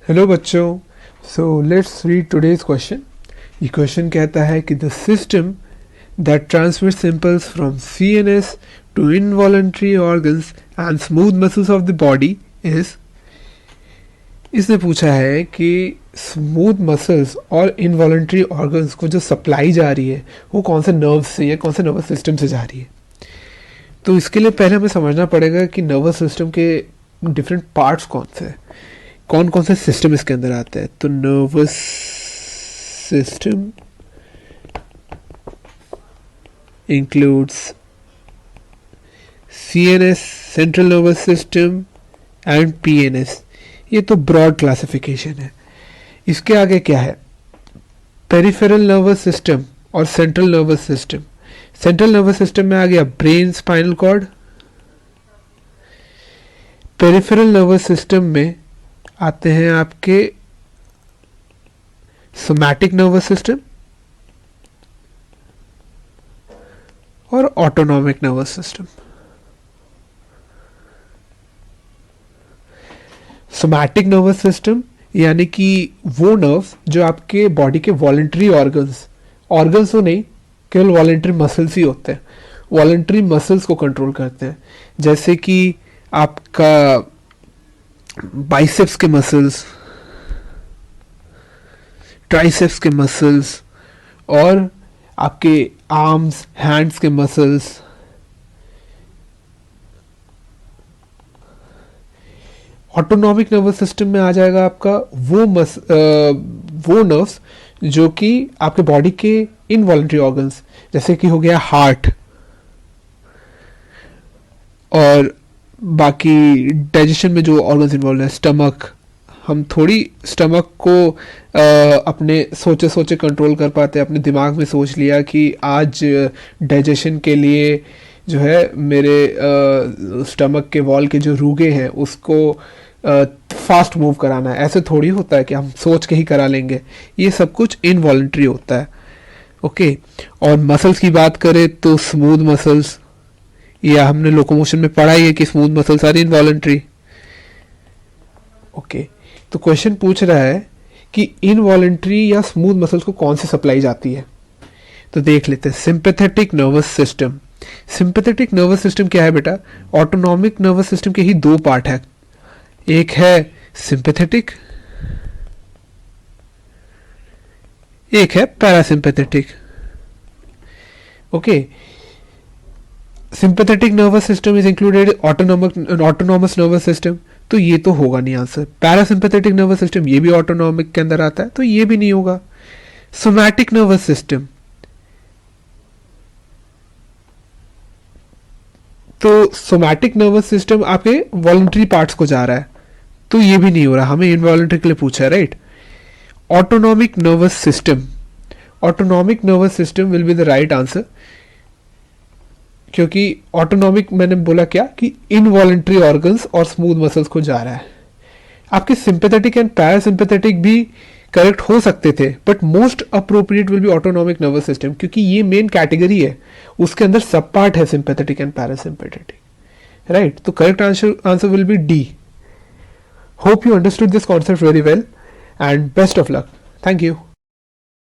Hello बच्चों, so let's read today's question. ये question कहता है कि the system that transmits simples from CNS to involuntary organs and smooth muscles of the body is. इसने पूछा है कि स्मूथ मसल्स और इनवॉलंटरी ऑर्गन्स को जो सप्लाई जा रही है वो कौन से नर्व्स से या कौन से नर्वस सिस्टम से जा रही है। तो इसके लिए पहले हमें समझना पड़ेगा कि नर्वस सिस्टम के डिफरेंट पार्ट्स कौन से हैं, कौन कौन से सिस्टम इसके अंदर आते हैं। तो nervous system includes CNS, central nervous system and PNS. ये तो ब्रॉड क्लासिफिकेशन है। इसके आगे क्या है? पेरिफेरल नर्वस सिस्टम और central nervous system. Central nervous system में आ गया brain, spinal cord. Peripheral nervous system में आते हैं आपके सोमैटिक नर्वस सिस्टम और autonomic nervous system. Somatic nervous system यानी कि वो नर्व्स जो आपके बॉडी के वॉलंटरी ऑर्गन्स तो नहीं, केवल वॉलंटरी मसल्स ही होते हैं। वॉलंटरी मसल्स को कंट्रोल करते हैं, जैसे कि आपका बाइसेप्स के मसल्स, ट्राइसेप्स के मसल्स और आपके आर्म्स, हैंड्स के मसल्स। ऑटोनॉमिक नर्वस सिस्टम में आ जाएगा आपका वो नर्व्स जो कि आपके बॉडी के इनवॉलंटरी ऑर्गन्स, जैसे कि हो गया हार्ट और बाकी डाइजेशन में जो ऑर्गन्स इन्वॉल्व है, स्टमक। हम थोड़ी स्टमक को अपने सोचे सोचे कंट्रोल कर पाते हैं। अपने दिमाग में सोच लिया कि आज डाइजेशन के लिए जो है मेरे स्टमक के वॉल के जो रूगे हैं उसको फास्ट मूव कराना है। ऐसे थोड़ी होता है कि हम सोच के ही करा लेंगे। ये सब कुछ इनवॉलंटरी होता है। ओके। और मसल्स की बात करें तो स्मूथ मसल्स, या हमने लोकोमोशन में पढ़ा ही है कि smooth muscles are involuntary. Okay. तो क्वेश्चन पूछ रहा है कि इनवॉलंटरी या स्मूथ मसल्स को कौन सी सप्लाई जाती है। तो देख लेते हैं। Sympathetic nervous system. Sympathetic nervous system क्या है बेटा? ऑटोनॉमिक नर्वस सिस्टम के ही दो पार्ट है। एक है सिंपैथेटिक, एक है parasympathetic. Okay. Sympathetic nervous system is included autonomous nervous system, तो ये तो होगा नहीं आंसर। पैरासिम्पैथेटिक नर्वस सिस्टम ये भी ऑटोनॉमिक के अंदर आता है, तो ये भी नहीं होगा। सोमैटिक नर्वस सिस्टम, तो सोमैटिक नर्वस सिस्टम आपके वॉलंटरी पार्ट्स को जा रहा है, तो ये भी नहीं हो रहा। हमें इनवॉलंटरी के लिए पूछा है, right. Autonomic nervous system, autonomic nervous system will be the right answer, क्योंकि ऑटोनॉमिक मैंने बोला क्या कि इनवॉलंटरी ऑर्गन्स और स्मूथ मसल्स को जा रहा है। आपके सिंपैथेटिक एंड पैरासिम्पैथेटिक भी करेक्ट हो सकते थे, but most appropriate will be autonomic nervous system, क्योंकि ये मेन कैटेगरी है, उसके अंदर सब पार्ट है सिंपैथेटिक एंड पैरासिम्पैथेटिक, राइट। तो correct answer will be D. Hope you understood this concept very well and best of luck. Thank you.